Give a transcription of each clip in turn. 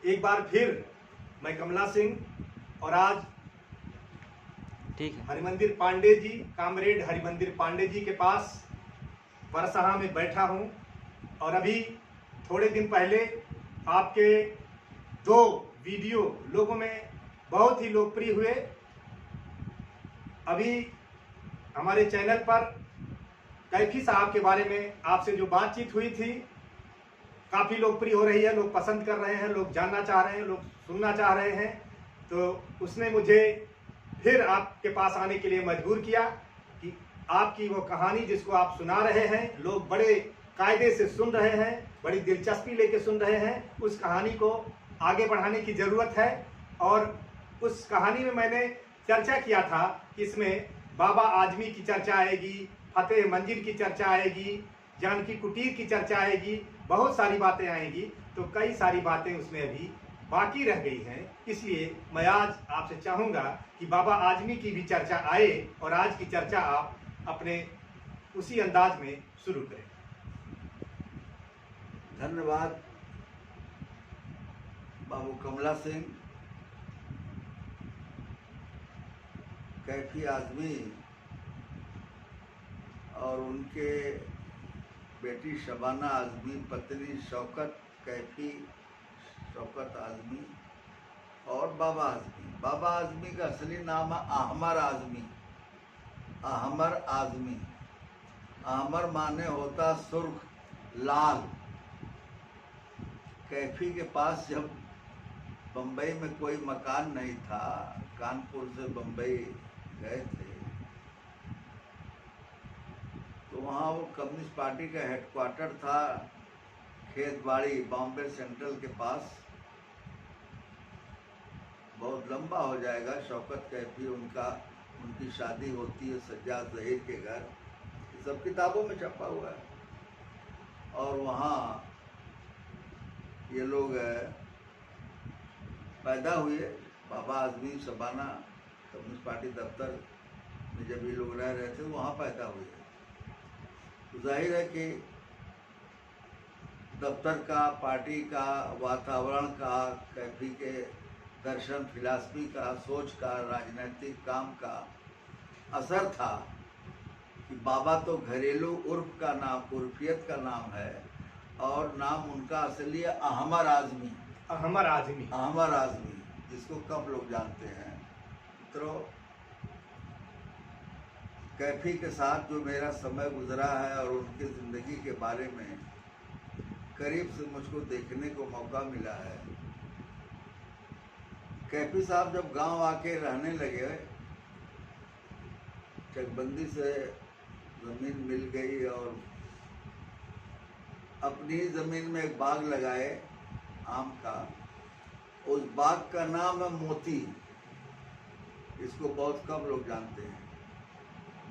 एक बार फिर मैं कमला सिंह और आज ठीक है हरिमंदिर पांडे जी, कामरेड हरिमंदिर पांडे जी के पास परसहा में बैठा हूं। और अभी थोड़े दिन पहले आपके 2 वीडियो लोगों में बहुत ही लोकप्रिय हुए। अभी हमारे चैनल पर कैफी साहब के बारे में आपसे जो बातचीत हुई थी काफ़ी लोकप्रिय हो रही है, लोग पसंद कर रहे हैं, लोग जानना चाह रहे हैं, लोग सुनना चाह रहे हैं। तो उसने मुझे फिर आपके पास आने के लिए मजबूर किया कि आपकी वो कहानी जिसको आप सुना रहे हैं, लोग बड़े कायदे से सुन रहे हैं, बड़ी दिलचस्पी लेके सुन रहे हैं, उस कहानी को आगे बढ़ाने की ज़रूरत है। और उस कहानी में मैंने चर्चा किया था कि इसमें बाबा आजमी की चर्चा आएगी, फतेह मंजिल की चर्चा आएगी, जानकी कुटीर की चर्चा आएगी, बहुत सारी बातें आएंगी। तो कई सारी बातें उसमें अभी बाकी रह गई हैं। इसलिए मैं आज आपसे चाहूँगा कि बाबा आजमी की भी चर्चा आए और आज की चर्चा आप अपने उसी अंदाज में शुरू करें। धन्यवाद बाबू कमला सिंह। कैफी आजमी और उनके बेटी शबाना आजमी, पत्नी शौकत कैफी, शौकत आजमी और बाबा आजमी। बाबा आजमी का असली नाम है अहमर आजमी। अहमर आजमी, अहमर माने होता सुर्ख, लाल। कैफी के पास जब बम्बई में कोई मकान नहीं था, कानपुर से बम्बई गए थे, तो वहाँ वो कम्युनिस्ट पार्टी का हेडक्वार्टर था खेतबाड़ी, बॉम्बे सेंट्रल के पास। बहुत लंबा हो जाएगा। शौकत कैफी उनकी शादी होती है सज्जाद ज़हीर के घर, ये सब किताबों में छपा हुआ है। और वहाँ ये लोग पैदा हुए। बाबा आजमी शबाना कम्युनिस्ट पार्टी दफ्तर में जब ये लोग रह रहे थे वहाँ पैदा हुए। तो जाहिर है कि दफ्तर का, पार्टी का, वातावरण का, कैफी के दर्शन, फिलॉसफी का, सोच का, राजनीतिक काम का असर था कि बाबा तो घरेलू उर्फ का नाम, उर्फियत का नाम है और नाम उनका असली है अहमर आजमी। अहमर आजमी, अहमर आजमी, जिसको कम लोग जानते हैं। तो कैफी के साथ जो मेरा समय गुजरा है और उनकी ज़िंदगी के बारे में करीब से मुझको देखने को मौका मिला है। कैफी साहब जब गांव आके रहने लगे, चकबंदी से ज़मीन मिल गई और अपनी ही ज़मीन में एक बाग लगाए आम का। उस बाग का नाम है मोती। इसको बहुत कम लोग जानते हैं।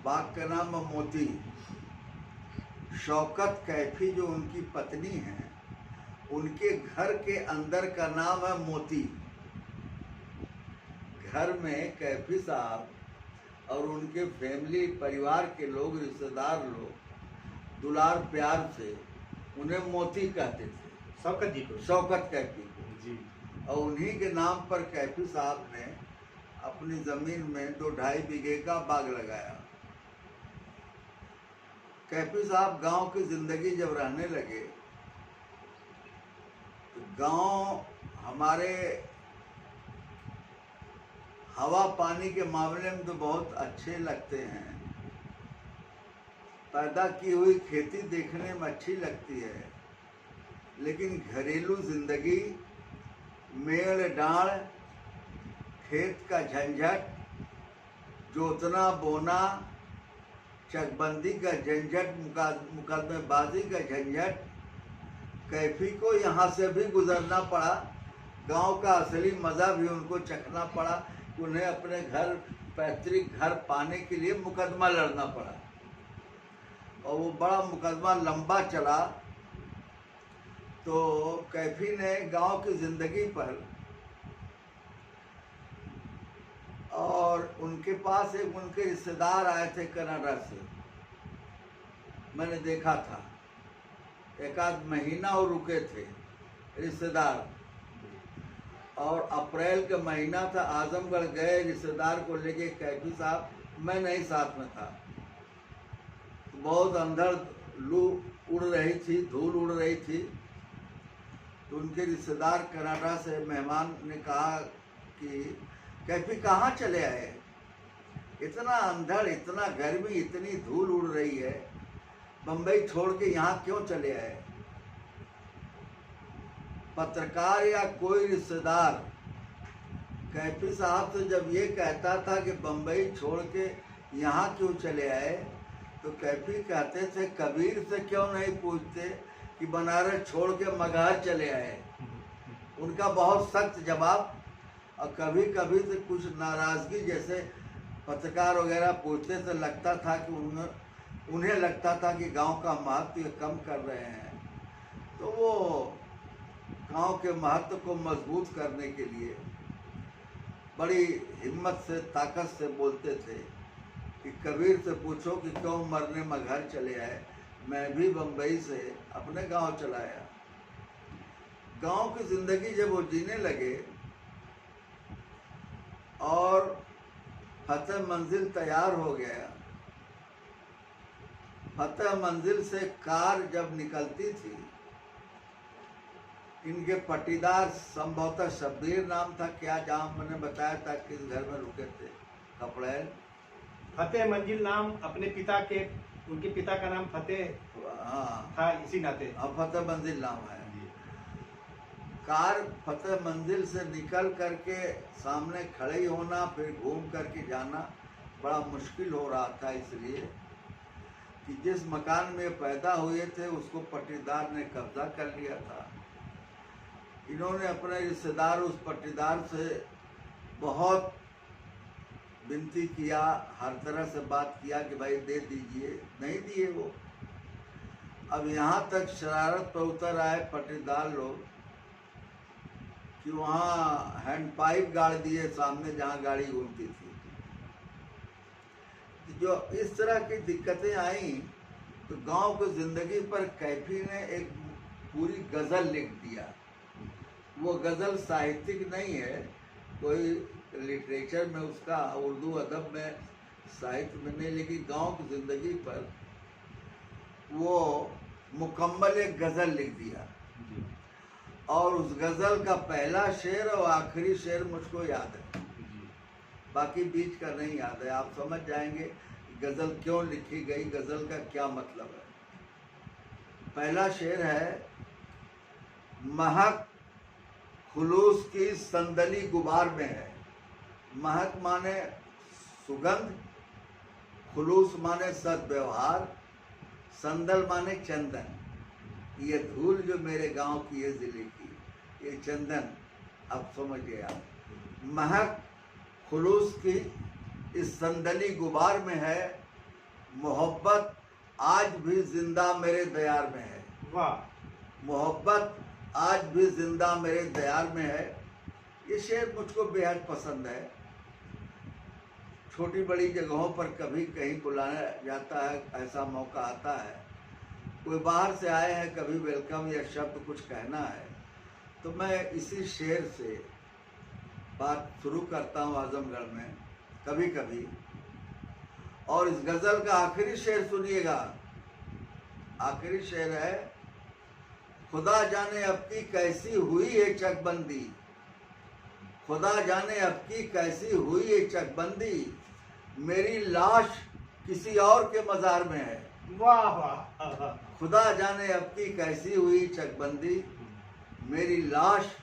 बाग का नाम है मोती। शौकत कैफी जो उनकी पत्नी है, उनके घर के अंदर का नाम है मोती। घर में कैफी साहब और उनके फैमिली, परिवार के लोग, रिश्तेदार लोग दुलार प्यार से उन्हें मोती कहते थे। शौकत जी को, शौकत कैफी को जी। और उन्हीं के नाम पर कैफी साहब ने अपनी ज़मीन में 2-2.5 बीघे का बाग लगाया। कैफी साहब गांव की ज़िंदगी जब रहने लगे तो गांव हमारे हवा पानी के मामले में तो बहुत अच्छे लगते हैं। पैदा की हुई खेती देखने में अच्छी लगती है, लेकिन घरेलू ज़िंदगी, मेड़ डांड़, खेत का झंझट, जोतना बोना, चकबंदी का झंझट, मुकदमेबाजी का झंझट, कैफी को यहाँ से भी गुजरना पड़ा। गांव का असली मज़ा भी उनको चखना पड़ा। उन्हें अपने घर, पैतृक घर पाने के लिए मुकदमा लड़ना पड़ा और वो बड़ा मुकदमा लंबा चला। तो कैफी ने गांव की ज़िंदगी पर और उनके पास एक उनके रिश्तेदार आए थे कनाडा से, मैंने देखा था। 1 आध महीना और रुके थे रिश्तेदार। और अप्रैल का महीना था, आजमगढ़ गए रिश्तेदार को लेके कैफी साहब, मैं नहीं साथ में था। बहुत अंदर लू उड़ रही थी, धूल उड़ रही थी। तो उनके रिश्तेदार कनाडा से मेहमान ने कहा कि कैफी कहाँ चले आए, इतना अंधड़, इतना गर्मी, इतनी धूल उड़ रही है, बम्बई छोड़ के यहाँ क्यों चले आए। पत्रकार या कोई रिश्तेदार कैफी साहब से जब ये कहता था कि बम्बई छोड़ के यहाँ क्यों चले आए, तो कैफी कहते थे कबीर से क्यों नहीं पूछते कि बनारस छोड़ के मगहर चले आए। उनका बहुत सख्त जवाब। और कभी कभी तो कुछ नाराज़गी, जैसे पत्रकार वगैरह पूछते तो लगता था कि उन्हें लगता था कि गांव का महत्व ये कम कर रहे हैं। तो वो गांव के महत्व को मजबूत करने के लिए बड़ी हिम्मत से, ताकत से बोलते थे कि कबीर से पूछो कि क्यों मरने मगहर चले आए, मैं भी बम्बई से अपने गांव चला आया। गांव की ज़िंदगी जब वो जीने लगे और फतेह मंजिल तैयार हो गया, फतेह मंजिल से कार जब निकलती थी, इनके पटीदार संभवतः शब्बीर नाम था क्या, जहाँ मैंने बताया था किस घर में रुके थे, कपड़ैल। फतेह मंजिल नाम अपने पिता के, उनके पिता का नाम फतेह हाँ था, इसी नाते अब फतेह मंजिल नाम है। कार फतेह मंजिल से निकल करके सामने खड़े ही होना, फिर घूम करके जाना बड़ा मुश्किल हो रहा था, इसलिए कि जिस मकान में पैदा हुए थे उसको पट्टीदार ने कब्जा कर लिया था। इन्होंने अपने रिश्तेदार उस पट्टीदार से बहुत विनती किया, हर तरह से बात किया कि भाई दे दीजिए, नहीं दिए वो। अब यहाँ तक शरारत पर उतर आए पट्टीदार लोग कि वहाँ हैंड पाइप गाड़ दिए सामने जहाँ गाड़ी घूमती थी। जो इस तरह की दिक्कतें आई तो गांव की जिंदगी पर कैफी ने एक पूरी गज़ल लिख दिया। वो गज़ल साहित्यिक नहीं है, कोई लिटरेचर में उसका, उर्दू अदब में, साहित्य में नहीं, लेकिन गांव की ज़िंदगी पर वो मुकम्मल एक गज़ल लिख दिया। और उस गज़ल का पहला शेर और आखिरी शेर मुझको याद है, बाकी बीच का नहीं याद है। आप समझ जाएंगे गज़ल क्यों लिखी गई, गज़ल का क्या मतलब है। पहला शेर है, महक खुलूस की संदली गुबार में है। महक माने सुगंध, खुलूस माने सद्व्यवहार, संदल माने चंदन। ये धूल जो मेरे गांव की है, ज़िले की, ये चंदन, अब समझ गया। महक खुलूस की इस संदली गुबार में है, मोहब्बत आज भी जिंदा मेरे दयार में है। वाह। मोहब्बत आज भी जिंदा मेरे दयार में है। ये शेर मुझको बेहद पसंद है। छोटी बड़ी जगहों पर कभी कहीं बुलाया जाता है, ऐसा मौका आता है, कोई बाहर से आए हैं, कभी वेलकम या शब्द कुछ कहना है, तो मैं इसी शेर से बात शुरू करता हूँ आजमगढ़ में कभी कभी। और इस गज़ल का आखिरी शेर सुनिएगा। आखिरी शेर है, खुदा जाने अब की कैसी हुई है चकबंदी, खुदा जाने अब की कैसी हुई है चकबंदी, मेरी लाश किसी और के मज़ार में है। वाह वाह। खुदा जाने अब की कैसी हुई चकबंदी, मेरी लाश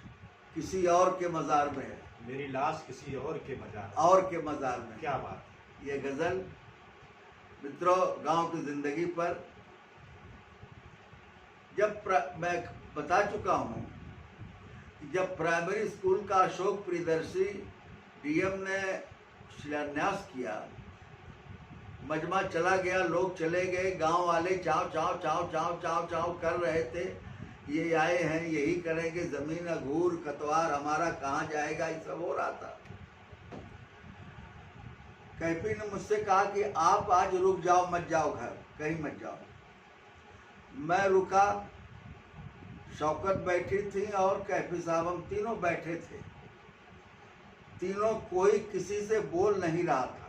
किसी और के मज़ार में है। मेरी लाश किसी और के मज़ार में। क्या बात। ये गज़ल मित्रों गांव की ज़िंदगी पर, जब मैं बता चुका हूँ कि जब प्राइमरी स्कूल का अशोक प्रियदर्शी डीएम ने शिलान्यास किया, मजमा चला गया, लोग चले गए, गांव वाले चाव चाव चाव चाव चाव चाव कर रहे थे, ये आए हैं यही करेंगे, जमीन अघूर कतवार हमारा कहाँ जाएगा, ये सब हो रहा था। कैफी ने मुझसे कहा कि आप आज रुक जाओ, मत जाओ घर, कहीं मत जाओ। मैं रुका, शौकत बैठी थी और कैफी साहब, हम तीनों बैठे थे। तीनों कोई किसी से बोल नहीं रहा था,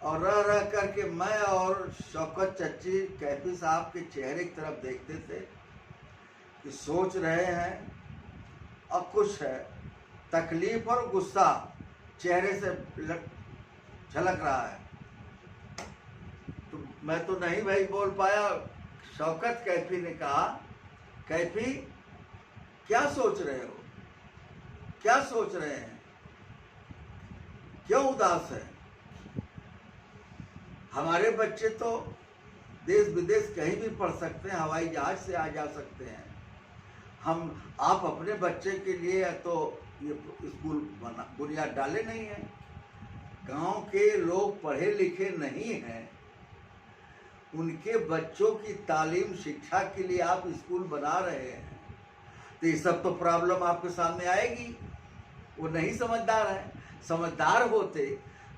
और रह रह करके मैं और शौकत चच्ची कैफी साहब के चेहरे की तरफ देखते थे कि सोच रहे हैं और खुश है। तकलीफ और गुस्सा चेहरे से झलक रहा है। तो मैं तो नहीं भाई बोल पाया। शौकत कैफी ने कहा, कैफी क्या सोच रहे हो, क्या सोच रहे हैं, क्यों उदास है? हमारे बच्चे तो देश विदेश कहीं भी पढ़ सकते हैं, हवाई जहाज से आ जा सकते हैं। आप अपने बच्चे के लिए तो ये स्कूल बुनियाद डाले नहीं है। गांव के लोग पढ़े लिखे नहीं हैं, उनके बच्चों की तालीम शिक्षा के लिए आप स्कूल बना रहे हैं, तो ये सब तो प्रॉब्लम आपके सामने आएगी। वो नहीं समझदार है। समझदार होते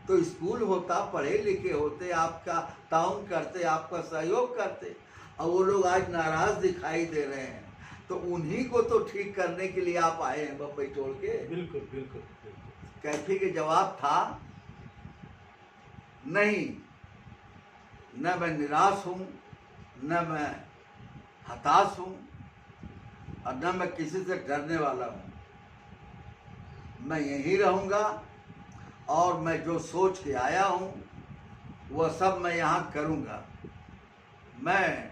तो स्कूल होता, पढ़े लिखे होते, आपका ताउन करते, आपका सहयोग करते। और वो लोग आज नाराज दिखाई दे रहे हैं, तो उन्हीं को तो ठीक करने के लिए आप आए हैं बम्बई छोड़ के। बिल्कुल बिल्कुल। कैफी के जवाब था, नहीं, न मैं निराश हूं, न मैं हताश हूं, और न मैं किसी से डरने वाला हूं। मैं यहीं रहूंगा, और मैं जो सोच के आया हूं वह सब मैं यहाँ करूंगा। मैं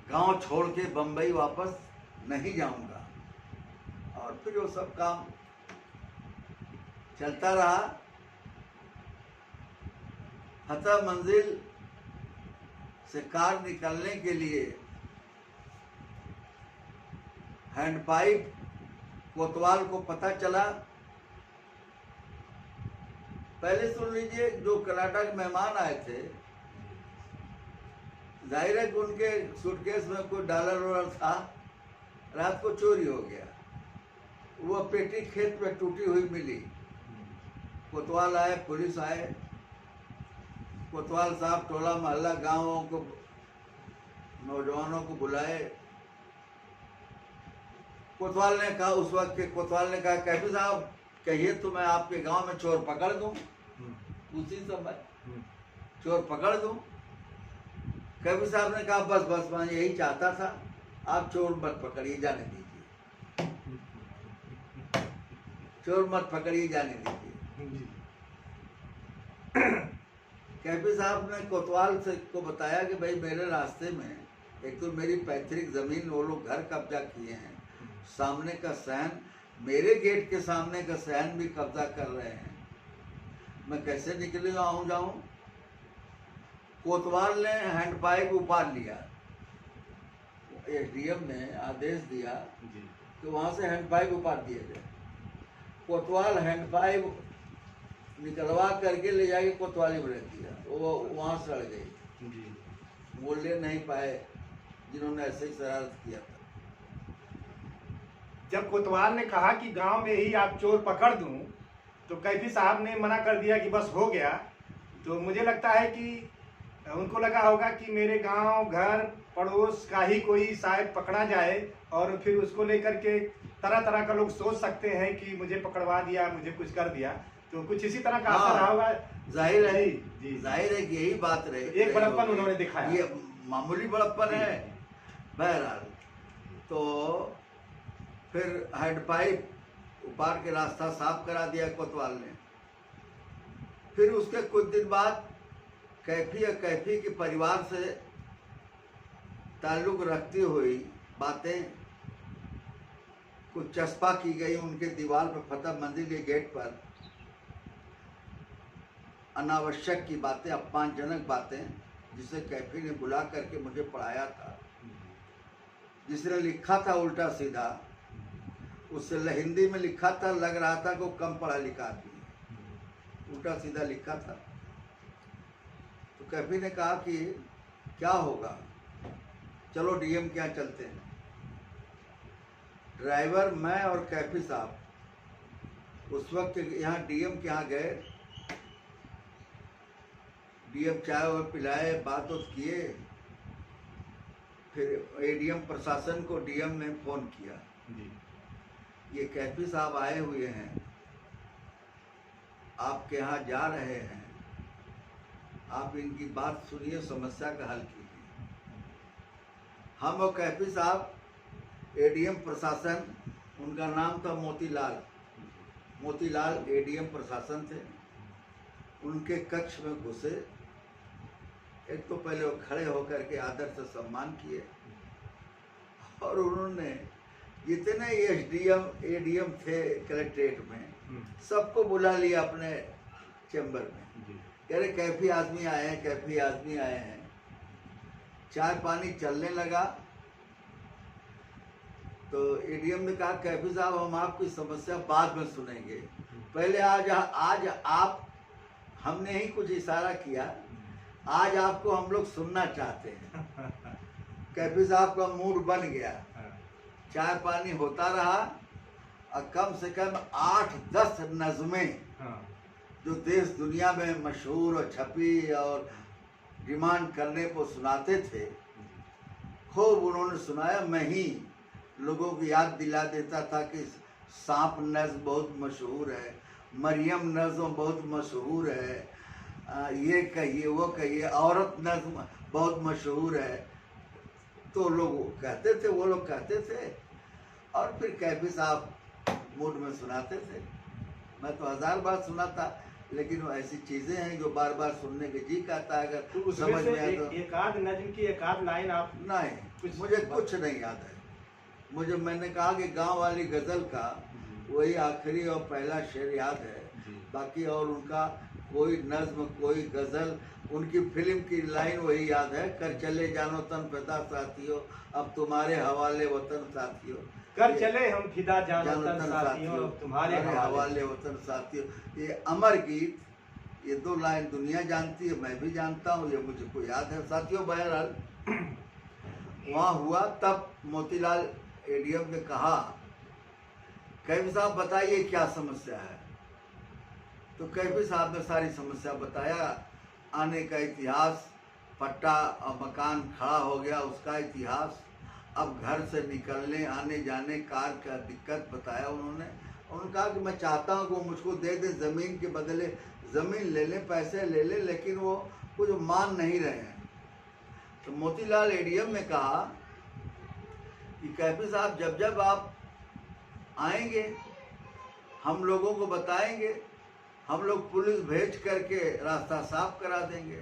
गांव छोड़ के बम्बई वापस नहीं जाऊंगा। और फिर वो सब काम चलता रहा। फतह मंजिल से कार निकलने के लिए हैंडपाइप कोतवाल को पता चला। पहले सुन लीजिए, जो कनाडा के मेहमान आए थे, जाहिर है कि उनके सूटकेस में कोई डॉलर वॉलर था। रात को चोरी हो गया। वो पेटी खेत में टूटी हुई मिली। कोतवाल आए, पुलिस आए। कोतवाल साहब टोला मोहल्ला गांवों को, नौजवानों को बुलाए। कोतवाल ने कहा, उस वक्त के कोतवाल ने कहा, कैफी साहब कहिए तो मैं आपके गांव में चोर पकड़ दूं। उसी समय चोर पकड़ दूं। कैफी साहब ने कहा, बस बस मैं यही चाहता था, आप चोर मत पकड़िए, जाने दीजिए, चोर मत पकड़िए, जाने दीजिए। कैफी साहब ने कोतवाल से को बताया कि भाई मेरे रास्ते में एक तो मेरी पैतृक जमीन वो लोग घर कब्जा किए हैं, सामने का सहन, मेरे गेट के सामने का सहन भी कब्जा कर रहे हैं, मैं कैसे निकले आऊं जाऊं? कोतवाल ने हैंडपाइप उपाड़ लिया। एसडीएम ने आदेश दिया कि वहां से हैंडपाइप उपाड़ दिया जाए। कोतवाल हैंडपाइप निकलवा करके ले जाके कोतवाली में रख दिया। वो वहां सड़ गई। बोलने नहीं पाए जिन्होंने ऐसे ही शरारत किया था। जब कोतवाल ने कहा कि गांव में ही आप चोर पकड़ दूं, तो कैफी साहब ने मना कर दिया कि बस हो गया। तो मुझे लगता है कि उनको लगा होगा कि मेरे गांव घर पड़ोस का ही कोई शायद पकड़ा जाए, और फिर उसको लेकर के तरह तरह का लोग सोच सकते हैं कि मुझे पकड़वा दिया, मुझे कुछ कर दिया। तो कुछ इसी तरह का असर रहा होगा। जाहिर है, जी, जाहिर है कि यही बात रहे। एक बड़प्पन उन्होंने दिखाया, ये मामूली बड़प्पन है। बहरहाल तो फिर हैंडपाइप उपाड़ के रास्ता साफ करा दिया कोतवाल ने। फिर उसके कुछ दिन बाद कैफी या कैफी के परिवार से ताल्लुक रखती हुई बातें कुछ चस्पा की गई उनके दीवार पर, फतह मंजिल के गेट पर। अनावश्यक की बातें, अपमानजनक बातें, जिसे कैफी ने बुला करके मुझे पढ़ाया था। जिसने लिखा था उल्टा सीधा, उससे हिंदी में लिखा था, लग रहा था कि वो कम पढ़ा लिखा आदमी है, उल्टा सीधा लिखा था। तो कैफी ने कहा कि क्या होगा, चलो डीएम के यहाँ चलते हैं। ड्राइवर, मैं और कैफी साहब उस वक्त यहाँ डीएम के यहाँ गए। डीएम चाय और पिलाए, बात उत किए। फिर एडीएम प्रशासन को डीएम ने फोन किया। ये कैफी साहब आए हुए हैं, आपके यहाँ जा रहे हैं, आप इनकी बात सुनिए, समस्या का हल कीजिए। हम और कैफी साहब एडीएम प्रशासन, उनका नाम था मोतीलाल एडीएम प्रशासन थे, उनके कक्ष में घुसे। एक तो पहले वो खड़े होकर के आदर से सम्मान किए और उन्होंने जितने एडीएम थे कलेक्ट्रेट में सबको बुला लिया अपने चैम्बर में। कह रहे कैफी आदमी आए हैं, कैफी आदमी आए हैं। चाय पानी चलने लगा तो एडीएम ने कहा कैफी साहब हम आपकी समस्या बाद में सुनेंगे, पहले आज आप, हमने ही कुछ इशारा किया, आज आपको हम लोग सुनना चाहते हैं। कैफी साहब का मूड बन गया, चाय पानी होता रहा और कम से कम 8-10 नज़में जो देश दुनिया में मशहूर और छपी और डिमांड करने को सुनाते थे, खूब उन्होंने सुनाया। मैं ही लोगों को याद दिला देता था कि सांप नज़्म बहुत मशहूर है, मरियम नज़्म बहुत मशहूर है, ये कहिए वो कहिए, औरत नज़्म बहुत मशहूर है। तो लोग कहते थे, वो लोग कहते थे और फिर कैफी साहब मूड में सुनाते थे। मैं तो 1000 बार सुना था, लेकिन वो ऐसी चीजें हैं जो बार बार सुनने के जी कहता है। अगर तो समझ में आए तो एक आध नज्म की एक आध लाइन आप नहीं, मुझे कुछ नहीं याद है। मुझे, मैंने कहा कि गांव वाली गजल का वही आखिरी और पहला शेर याद है, बाकी और उनका कोई नज्म कोई गजल, उनकी फिल्म की लाइन वही याद है, कर चले जानो तन फिदा साथियों, अब तुम्हारे हवाले वतन साथियों, कर चले हम फिदा जानो तन साथियों, अब तुम्हारे हवाले वतन साथियों। ये अमर गीत, ये 2 लाइन दुनिया जानती है, मैं भी जानता हूँ, ये मुझको याद है साथियों। बहरहाल वहाँ हुआ, तब मोतीलाल एडीएम ने कहा कैफी साहब बताइए क्या समस्या है। तो कैफी साहब ने सारी समस्या बताया, आने का इतिहास, पट्टा और मकान खड़ा हो गया उसका इतिहास, अब घर से निकलने आने जाने कार का दिक्कत बताया उन्होंने। उन्होंने कहा कि मैं चाहता हूँ कि वो मुझको दे दे, ज़मीन के बदले ज़मीन ले लें, पैसे ले लें, लेकिन वो कुछ मान नहीं रहे हैं। तो मोतीलाल एडीएम ने कहा कि कैफी साहब जब जब आप आएंगे हम लोगों को बताएंगे, हम लोग पुलिस भेज करके रास्ता साफ करा देंगे,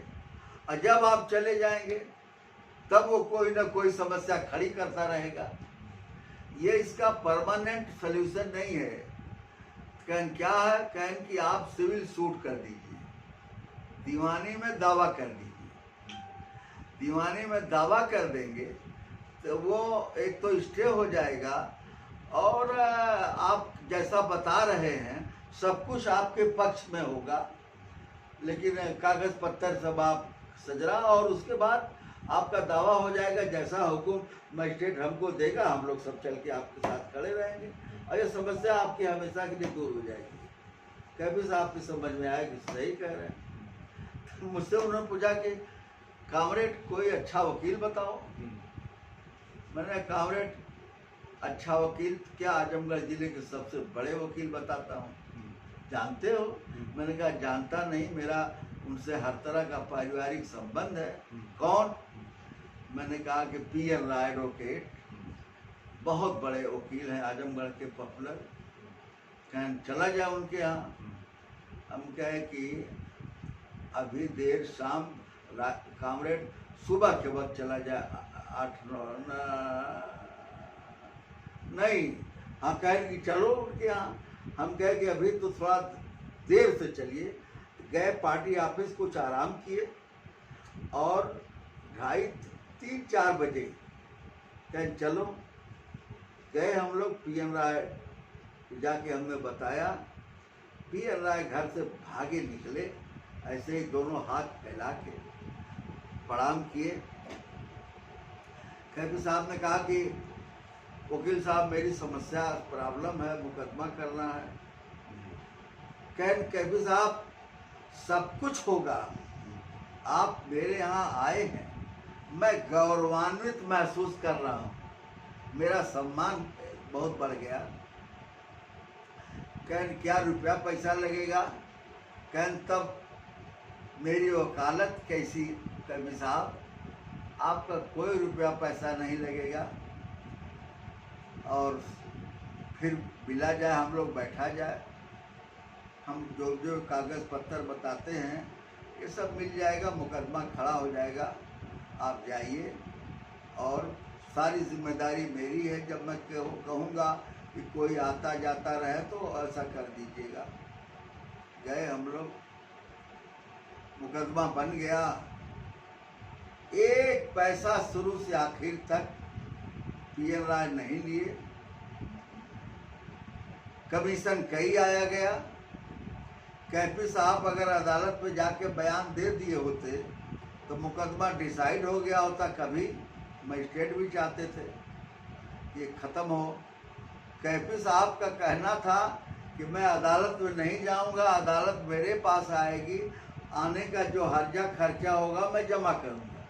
और जब आप चले जाएंगे तब वो कोई ना कोई समस्या खड़ी करता रहेगा। ये इसका परमानेंट सल्यूशन नहीं है। कहन क्या है, कहन कि आप सिविल सूट कर दीजिए, दीवानी में दावा कर दीजिए। दीवानी में दावा कर देंगे तो वो एक तो स्टे हो जाएगा, और आप जैसा बता रहे हैं सब कुछ आपके पक्ष में होगा, लेकिन कागज पत्तर सब आप सजरा, और उसके बाद आपका दावा हो जाएगा। जैसा हुकुम मजिस्ट्रेट हमको देगा, हम लोग सब चल के आपके साथ खड़े रहेंगे, और ये समस्या आपकी हमेशा के लिए दूर हो जाएगी। कैफी साहब की समझ में आया कि सही कह रहे हैं। तो मुझसे उन्होंने पूछा कि कामरेड कोई अच्छा वकील बताओ। मैंने कामरेड अच्छा वकील क्या, आजमगढ़ जिले के सबसे बड़े वकील बताता हूँ, जानते हो? मैंने कहा जानता नहीं, मेरा उनसे हर तरह का पारिवारिक संबंध है। कौन? मैंने कहा कि पीएन राय एडवोकेट, बहुत बड़े वकील हैं आजमगढ़ के, पॉपुलर। कहें चला जाए उनके यहाँ। हम कहे कि अभी देर शाम, कामरेड सुबह के वक्त चला जाए, 8-9 नहीं, हाँ कहे कि चलो उनके यहाँ। हम कहे कि अभी तो थोड़ा देर से चलिए। गए पार्टी ऑफिस, कुछ आराम किए, और 2:30-3-4 बजे कहें चलो। गए हम लोग पीएन राय, जाके हमने बताया। पीएन राय घर से भागे निकले, ऐसे ही दोनों हाथ फैला के प्रणाम किए। कैफी साहब ने कहा कि वकील साहब मेरी समस्या, प्रॉब्लम है, मुकदमा करना है। कैफी साहब सब कुछ होगा, आप मेरे यहाँ आए हैं, मैं गौरवान्वित महसूस कर रहा हूँ, मेरा सम्मान बहुत बढ़ गया। कहन क्या रुपया पैसा लगेगा? कहन तब मेरी वकालत कैसी? कभी साहब आपका कोई रुपया पैसा नहीं लगेगा, और फिर मिला जाए, हम लोग बैठा जाए, हम जो जो कागज़ पत्तर बताते हैं ये सब मिल जाएगा, मुकदमा खड़ा हो जाएगा, आप जाइए और सारी जिम्मेदारी मेरी है। जब मैं कहूँगा कि कोई आता जाता रहे तो ऐसा कर दीजिएगा। गए हम लोग, मुकदमा बन गया। एक पैसा शुरू से आखिर तक पीएन राय नहीं लिए। कमीशन कई आया गया। कैफी साहब अगर अदालत में जाके बयान दे दिए होते तो मुकदमा डिसाइड हो गया होता। कभी मजिस्ट्रेट भी चाहते थे ये ख़त्म हो। कैफी साहब का कहना था कि मैं अदालत में नहीं जाऊंगा, अदालत मेरे पास आएगी, आने का जो हर्जा खर्चा होगा मैं जमा करूंगा।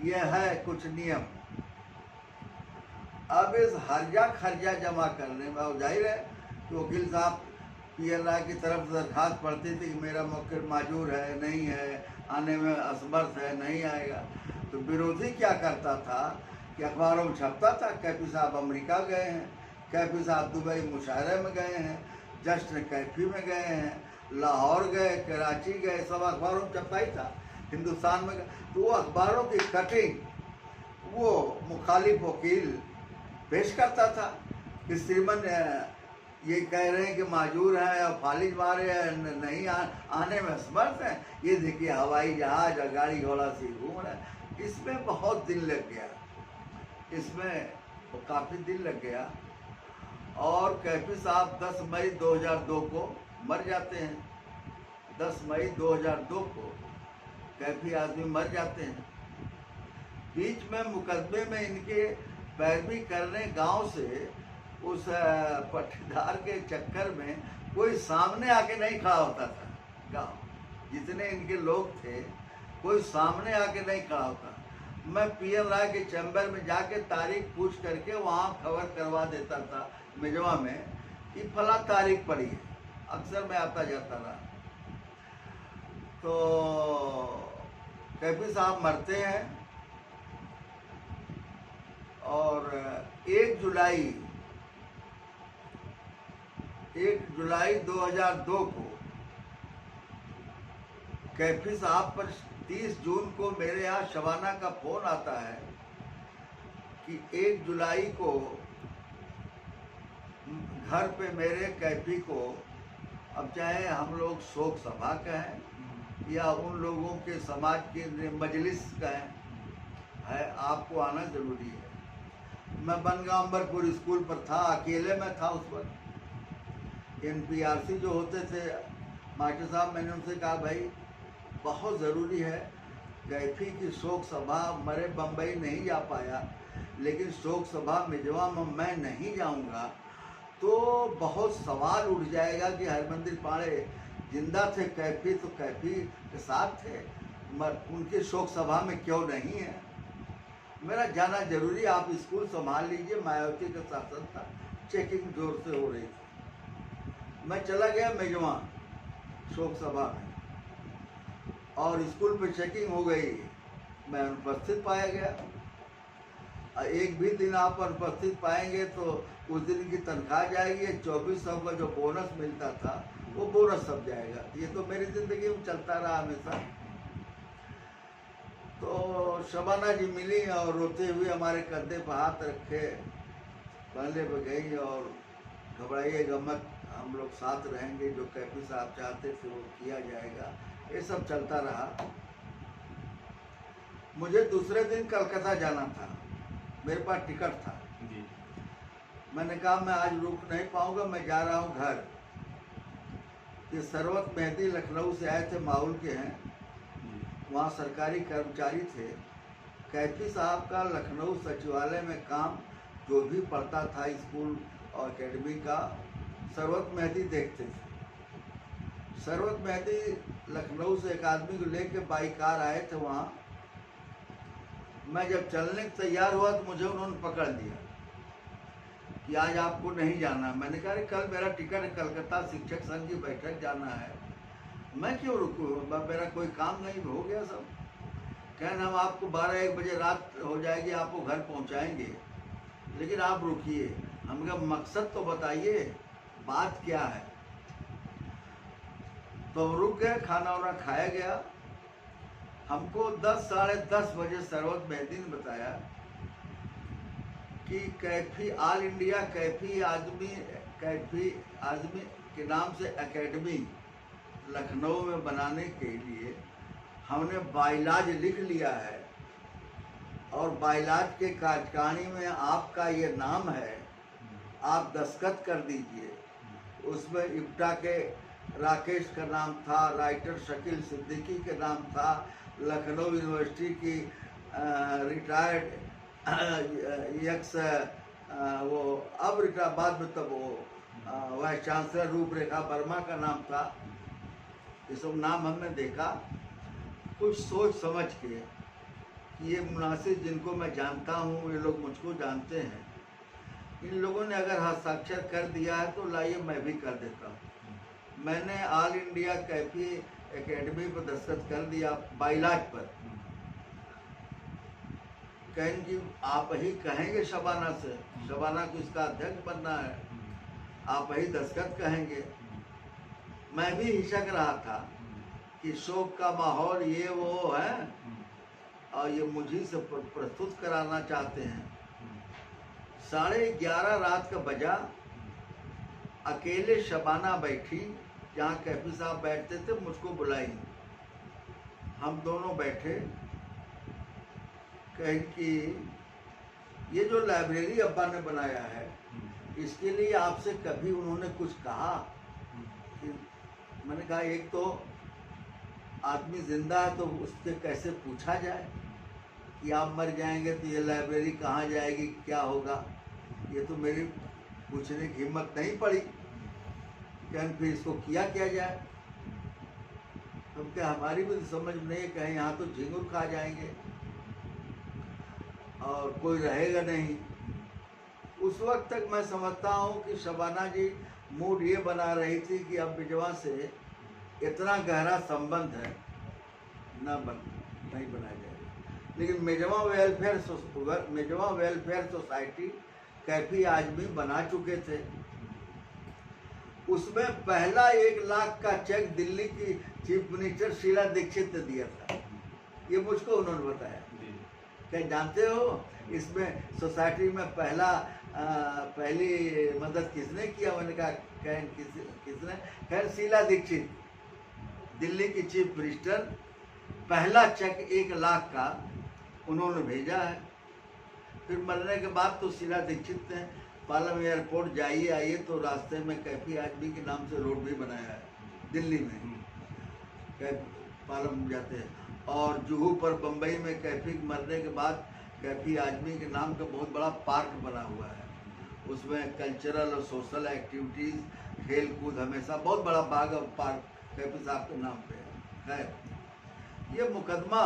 यह है कुछ नियम। अब इस हर्जा खर्चा जमा करने में जाहिर है कि वकील साहब पीएन राय की तरफ से दरखास्त पड़ती थी कि मेरा मुवक्किल माजूर है, नहीं है, आने में असमर्थ है, नहीं आएगा। तो विरोधी क्या करता था कि अखबारों में छपता था कैफी साहब अमेरिका गए हैं, कैफी साहब दुबई मुशायरे में गए हैं, जश्न कैफी में गए हैं, लाहौर गए, कराची गए, सब अखबारों में छपता ही था। हिंदुस्तान में तो वो अखबारों की कटिंग वो मुखालिफ वकील पेश करता था कि श्रीमान ये कह रहे हैं कि माजूर हैं और फालिज मारे हैं, नहीं आने में असमर्थ हैं, ये देखिए हवाई जहाज और गाड़ी घोड़ा से घूम रहे हैं। इसमें बहुत दिन लग गया, इसमें काफ़ी दिन लग गया। और कैफी साहब 10 मई 2002 को मर जाते हैं। 10 मई 2002 को कैफी आदमी मर जाते हैं। बीच में मुकदमे में इनके पैरवी करने गांव से उस पट्टीदार के चक्कर में कोई सामने आके नहीं खड़ा होता था। गांव जितने इनके लोग थे कोई सामने आके नहीं खड़ा होता। मैं पीएन राय के चैम्बर में जाके तारीख पूछ करके वहाँ खबर करवा देता था मिजवा में कि फला तारीख पड़ी है। अक्सर मैं आता जाता रहा। तो कैफी साहब मरते हैं और 1 जुलाई 2002 को कैफी साहब पर 30 जून को मेरे यहाँ शबाना का फोन आता है कि 1 जुलाई को घर पे मेरे कैफी को, अब चाहे हम लोग शोक सभा कहें या उन लोगों के समाज के मजलिस कहें, है आपको आना जरूरी है। मैं बनगांवरपुर स्कूल पर था, अकेले में था उस वक्त। NPRC जो होते थे मास्टर साहब, मैंने उनसे कहा भाई बहुत ज़रूरी है, कैफी की शोक सभा, मरे बम्बई नहीं जा पाया, लेकिन शोक सभा मिजवा में मैं नहीं जाऊंगा तो बहुत सवाल उठ जाएगा कि हरमंदिर पाड़े जिंदा थे कैफी तो कैफी के साथ थे, उनके शोक सभा में क्यों नहीं है। मेरा जाना जरूरी, आप स्कूल संभाल लीजिए। मायावती का शासन था, चेकिंग जोर से हो रही थी। मैं चला गया मेजवा शोक सभा में और स्कूल पे चेकिंग हो गई। मैं अनुपस्थित पाया गया। एक भी दिन आप अनुपस्थित पाएंगे तो उस दिन की तनख्वाह जाएगी। 2400 का जो बोनस मिलता था वो बोनस सब जाएगा। ये तो मेरी ज़िंदगी में चलता रहा हमेशा। तो शबाना जी मिली और रोते हुए हमारे कंधे पर हाथ रखे पहले पर गई और घबराइएगा मत, हम लोग साथ रहेंगे, जो कैफी साहब चाहते थे वो किया जाएगा। ये सब चलता रहा। मुझे दूसरे दिन कलकत्ता जाना था, मेरे पास टिकट था जी। मैंने कहा मैं आज रुक नहीं पाऊंगा, मैं जा रहा हूँ घर। ये सरवत मेहदी लखनऊ से आए थे, माहौल के हैं, वहाँ सरकारी कर्मचारी थे। कैफी साहब का लखनऊ सचिवालय में काम जो भी पड़ता था स्कूल और एकेडमी का, सरवत मेहदी देखते थे। सरवत मेहदी लखनऊ से एक आदमी को लेके बाई कार आए थे वहाँ। मैं जब चलने को तैयार हुआ तो मुझे उन्होंने पकड़ लिया कि आज आपको नहीं जाना। मैंने कहा अरे कल मेरा टिकट है, कलकत्ता शिक्षक संघ की बैठक जाना है, मैं क्यों रुकूँ, मेरा कोई काम नहीं, हो गया सब। कहना हम आपको 12-1 बजे रात हो जाएगी, आपको घर पहुंचाएंगे, लेकिन आप रुकिए। हम कहा मकसद तो बताइए, बात क्या है। तो हम रुक गए, खाना वाना खाया गया। हमको 10-10:30 बजे सरवत मेहदी ने बताया कि कैफी ऑल इंडिया कैफी आजमी के नाम से एकेडमी लखनऊ में बनाने के लिए हमने बाइलाज लिख लिया है, और बाइलाज के कार्यकारिणी में आपका ये नाम है, आप दस्तखत कर दीजिए। उसमें इप्टा के राकेश का नाम था, राइटर शकील सिद्दीकी के नाम था, लखनऊ यूनिवर्सिटी की रिटायर्ड एक्स वो अब रिटायर बाद में तब वो वाइस चांसलर रूपरेखा वर्मा का नाम था। ये सब नाम हमने देखा, कुछ सोच समझ के कि ये मुनासिब जिनको मैं जानता हूँ, ये लोग मुझको जानते हैं, इन लोगों ने अगर हस्ताक्षर कर दिया है तो लाइए मैं भी कर देता हूँ। मैंने ऑल इंडिया कैफी एकेडमी पर दस्तखत कर दिया बाइलाज पर। कहें कि आप ही कहेंगे शबाना से, शबाना को इसका अध्यक्ष बनना है, आप ही दस्तखत कहेंगे। मैं भी हिचक रहा था कि शोक का माहौल ये वो है, और ये मुझी से प्रस्तुत कराना चाहते हैं। 11:30 रात का बजा, अकेले शबाना बैठी जहाँ कैफी साहब बैठते थे, मुझको बुलाई। हम दोनों बैठे, कहें कि ये जो लाइब्रेरी अब्बा ने बनाया है, इसके लिए आपसे कभी उन्होंने कुछ कहा? मैंने कहा एक तो आदमी जिंदा है तो उससे कैसे पूछा जाए कि आप मर जाएंगे तो ये लाइब्रेरी कहाँ जाएगी, क्या होगा, ये तो मेरी पूछने की हिम्मत नहीं पड़ी। कहें फिर इसको किया क्या जाए। हम क्या, हमारी भी समझ नहीं, कहें यहाँ तो झिंगुर खा जाएंगे और कोई रहेगा नहीं। उस वक्त तक मैं समझता हूँ कि शबाना जी मूड ये बना रही थी कि अब बिजवा से इतना गहरा संबंध है, नहीं बनाया जाएगा। लेकिन मेजवा वेलफेयर सोसाइटी कैफी आजमी बना चुके थे। उसमें पहला 1 लाख का चेक दिल्ली की चीफ मिनिस्टर शीला दीक्षित ने दिया था, ये मुझको उन्होंने बताया। क्या जानते हो इसमें सोसाइटी में पहली मदद किसने किया? मैंने कहा किसने? खैर शीला दीक्षित, दिल्ली की चीफ मिनिस्टर, पहला चेक 1 लाख का उन्होंने भेजा है। फिर मरने के बाद तो शीला दीक्षित ने पालम एयरपोर्ट जाइए आइए तो रास्ते में कैफी आजमी के नाम से रोड भी बनाया है दिल्ली में, पालम जाते हैं। और जुहू पर बम्बई में कैफी मरने के बाद कैफी आजमी के नाम का बहुत बड़ा पार्क बना हुआ है। उसमें कल्चरल और सोशल एक्टिविटीज़, खेल कूद, हमेशा बहुत बड़ा बाग और पार्क कैफी साहब के नाम पे है। ये मुकदमा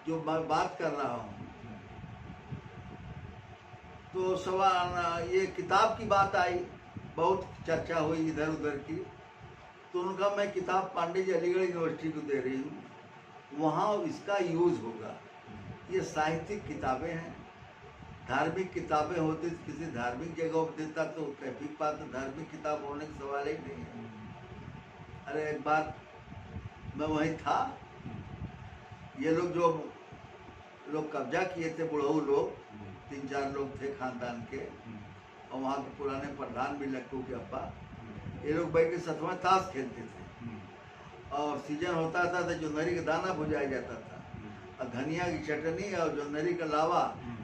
जो मैं बात कर रहा हूँ, तो सवाल ये किताब की बात आई, बहुत चर्चा हुई इधर उधर की, तो उनका मैं किताब पांडे जी अलीगढ़ यूनिवर्सिटी को दे रही हूँ, वहाँ इसका यूज़ होगा। ये साहित्यिक किताबें हैं, धार्मिक किताबें होती तो किसी धार्मिक जगह पर देता तो कैफी पास तो धार्मिक किताब होने का सवाल ही नहीं है। अरे एक बार मैं वहीं था, ये लोग जो लोग कब्जा किए थे, बुढ़ऊ लोग 3-4 लोग थे खानदान के, और वहाँ के पुराने प्रधान भी लट्टू के अब्बा, ये लोग बैठ के सतवा ताश खेलते थे। और सीजन होता था तो जोंदरी का दाना भुजाया जाता था, और धनिया की चटनी और जोंदरी का लावा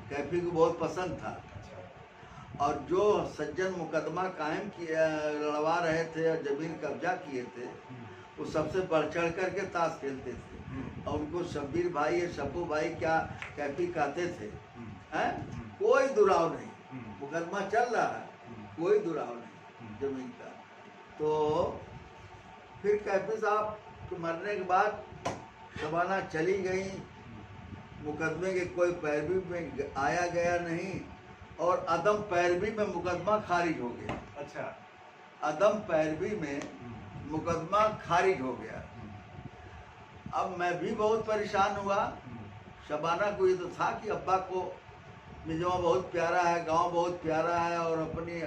कैफी को बहुत पसंद था। और जो सज्जन मुकदमा कायम किया, लड़वा रहे थे और जमीन कब्जा किए थे, वो सबसे बढ़ चढ़ करके ताश खेलते थे। और उनको शब्बीर भाई या शब्बू भाई क्या कैफी कहते थे, हैं? कोई दुराव नहीं, मुकदमा चल रहा है, कोई दुराव नहीं जमीन का। तो फिर कैफी साहब के मरने के बाद शबाना चली गई, मुकदमे के कोई पैरवी में आया गया नहीं, और अदम पैरवी में मुकदमा खारिज हो गया। अच्छा। अदम पैरवी में मुकदमा खारिज हो गया। अब मैं भी बहुत परेशान हुआ। शबाना को ये तो था कि अब्बा को मिजवा बहुत प्यारा है, गांव बहुत प्यारा है, और अपनी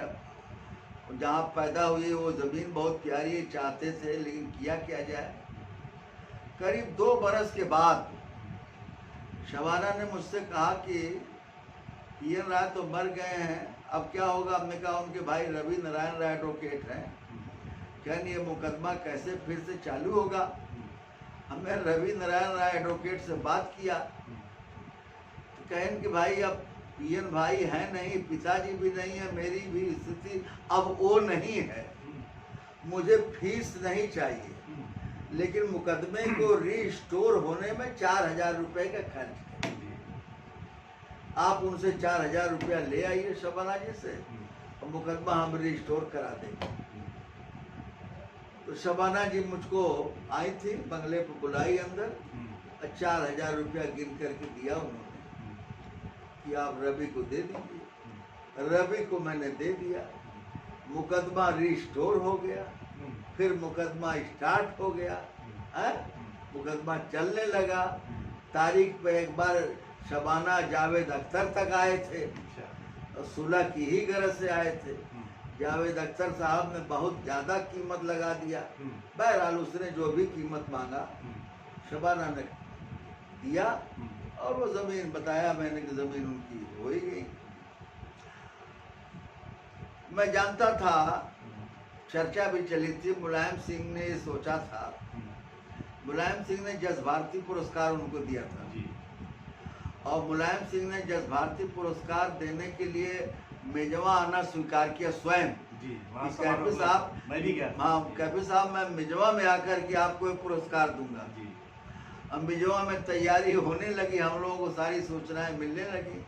जहाँ पैदा हुई वो ज़मीन बहुत प्यारी है, चाहते थे, लेकिन किया क्या जाए। करीब 2 बरस के बाद शबाना ने मुझसे कहा कि पीएन राय तो मर गए हैं, अब क्या होगा। हमने कहा उनके भाई रवि नारायण राय एडवोकेट हैं, कहन ये मुकदमा कैसे फिर से चालू होगा। हमने रवि नारायण राय एडवोकेट से बात किया तो कहन कि भाई अब पीएन भाई है नहीं, पिताजी भी नहीं है, मेरी भी स्थिति अब वो नहीं है, मुझे फीस नहीं चाहिए, लेकिन मुकदमे को रिस्टोर होने में 4,000 रुपये का खर्च है। आप उनसे 4,000 रुपया ले आइए शबाना जी से, और मुकदमा हम रिस्टोर करा देंगे। तो शबाना जी मुझको आई थी, बंगले पर बुलाई अंदर, और 4,000 रुपया गिन करके दिया उन्होंने कि आप रवि को दे दीजिए। रवि को मैंने दे दिया, मुकदमा रिस्टोर हो गया, फिर मुकदमा स्टार्ट हो गया है, मुकदमा चलने लगा। तारीख पे एक बार शबाना जावेद अख्तर तक आए थे, और सुलह की ही गरज से आए थे। जावेद अख्तर साहब ने बहुत ज़्यादा कीमत लगा दिया। बहरहाल उसने जो भी कीमत मांगा शबाना ने दिया, और वो ज़मीन बताया मैंने कि ज़मीन उनकी हो ही गई। मैं जानता था, चर्चा भी चली थी, मुलायम सिंह ने सोचा था, मुलायम सिंह ने जस भारती पुरस्कार उनको दिया था, और मुलायम सिंह ने जस भारती पुरस्कार देने के लिए मिजवा आना स्वीकार किया स्वयं। कैफी साहब, मैं भी गया। हाँ कैफी साहब, मैं मिजवा में आकर के आपको एक पुरस्कार दूंगा। अब मिजवा में तैयारी होने लगी, हम लोगों को सारी सूचनाएं मिलने लगी।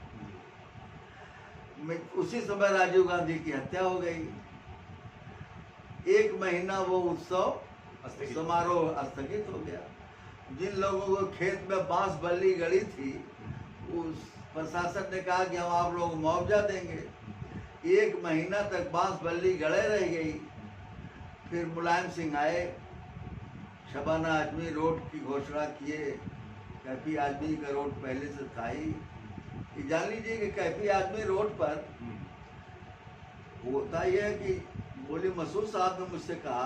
उसी समय राजीव गांधी की हत्या हो गई। 1 महीना वो उत्सव समारोह स्थगित हो गया। जिन लोगों को खेत में बांस बल्ली गड़ी थी, उस प्रशासन ने कहा कि हम आप लोगों को मुआवजा देंगे। 1 महीना तक बांस बल्ली गड़े रह गई। फिर मुलायम सिंह आए, शबाना आजमी रोड की घोषणा किए। कैफी आजमी का रोड पहले से था ही। जान लीजिए कि कैफी आजमी रोड पर होता यह है कि बोली मसूद साहब ने मुझसे कहा,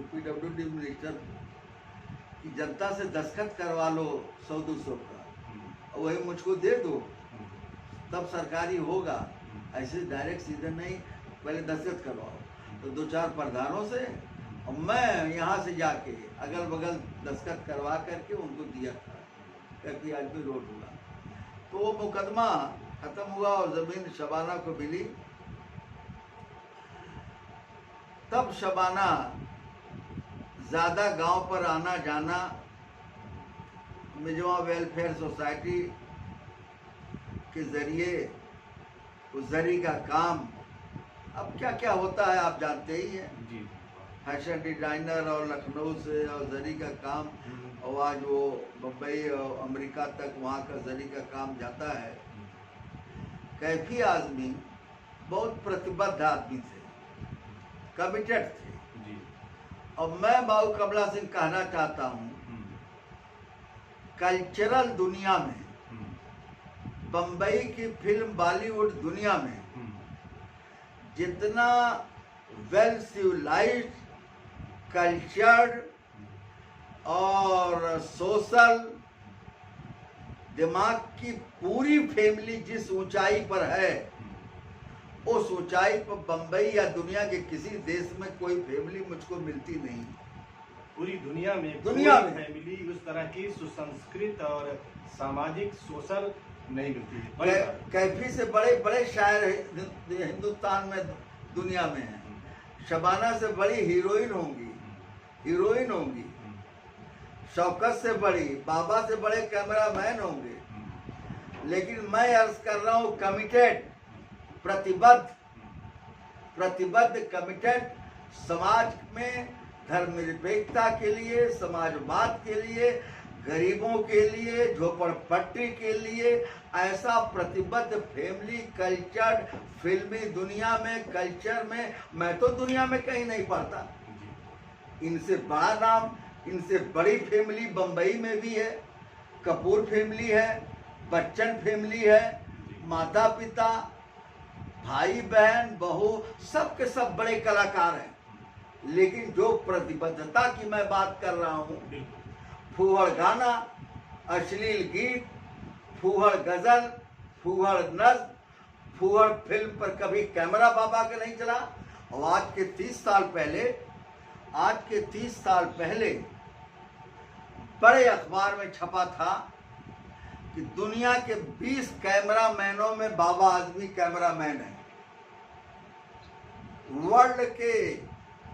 PWD मिनिस्टर, कि जनता से दस्तखत करवा लो 100-200 का, और वही मुझको दे दो, तब सरकारी होगा। ऐसे डायरेक्ट सीधे नहीं, पहले दस्तखत करवाओ। तो 2-4 प्रधानों से और मैं यहाँ से जाके अगल बगल दस्तखत करवा करके उनको दिया था। कैफी आजमी रोड हुआ, तो वो मुकदमा खत्म हुआ और ज़मीन शबाना को मिली। तब शबाना ज़्यादा गांव पर आना जाना, मिजवा वेलफेयर सोसाइटी के ज़रिए उस जरी का काम, अब क्या क्या होता है आप जानते ही हैं। फैशन डिजाइनर और लखनऊ से और जरी का काम, और आज वो मुंबई और अमेरिका तक वहाँ का जरी का काम जाता है। कैफी आजमी बहुत प्रतिबद्ध आदमी थे, कमिटेड थे। और मैं बाबू कमला सिंह कहना चाहता हूँ, कल्चरल दुनिया में, बम्बई की फिल्म, बॉलीवुड दुनिया में जितना वेल सिविलाइज्ड, कल्चर्ड और सोशल दिमाग की पूरी फैमिली जिस ऊंचाई पर है, उस ऊंचाई पर बम्बई या दुनिया के किसी देश में कोई फैमिली मुझको मिलती नहीं। पूरी दुनिया में फैमिली उस तरह की सुसंस्कृत और सामाजिक सोशल नहीं मिलती है। कैफी से बड़े बड़े शायर हिंदुस्तान में दुनिया में हैं। शबाना से बड़ी हीरोइन होंगी, शौकत से बड़ी, बाबा से बड़े कैमरामैन होंगे, लेकिन मैं अर्ज कर रहा हूँ कमिटेड, प्रतिबद्ध कमिटेड, समाज में धर्मनिरपेक्षता के लिए, समाजवाद के लिए, गरीबों के लिए, झोपड़पट्टी के लिए ऐसा प्रतिबद्ध फैमिली कल्चर फिल्मी दुनिया में, कल्चर में मैं तो दुनिया में कहीं नहीं पढ़ता। इनसे बड़ा नाम, इनसे बड़ी फैमिली बम्बई में भी है, कपूर फैमिली है, बच्चन फैमिली है, माता पिता, भाई बहन, बहू, सब के सब बड़े कलाकार हैं। लेकिन जो प्रतिबद्धता की मैं बात कर रहा हूँ, फूहड़ गाना, अश्लील गीत, फूहड़ गजल, फूहड़ नज्म, फूहड़ फिल्म पर कभी कैमरा बाबा का नहीं चला। और आज के 30 साल पहले बड़े अखबार में छपा था कि दुनिया के 20 कैमरामैनों में बाबा आजमी कैमरामैन है। वर्ल्ड के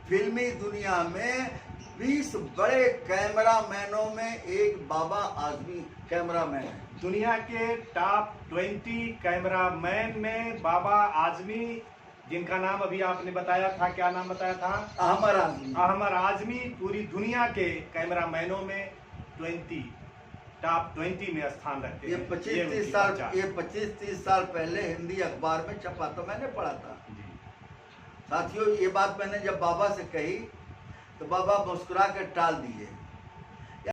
फिल्मी दुनिया में 20 बड़े कैमरामैनों में एक बाबा आजमी कैमरामैन है। दुनिया के टॉप 20 कैमरामैन में बाबा आजमी, जिनका नाम अभी आपने बताया था, क्या नाम बताया था? अहमद आजमी। अहमद आजमी पूरी दुनिया के कैमरामैनों में टॉप 20 में स्थान रखते ये हैं। 25-30 साल पहले हिंदी अखबार में छपा था, मैंने पढ़ा था। साथियों, ये बात मैंने जब बाबा से कही तो बाबा मुस्कुरा कर टाल दिए।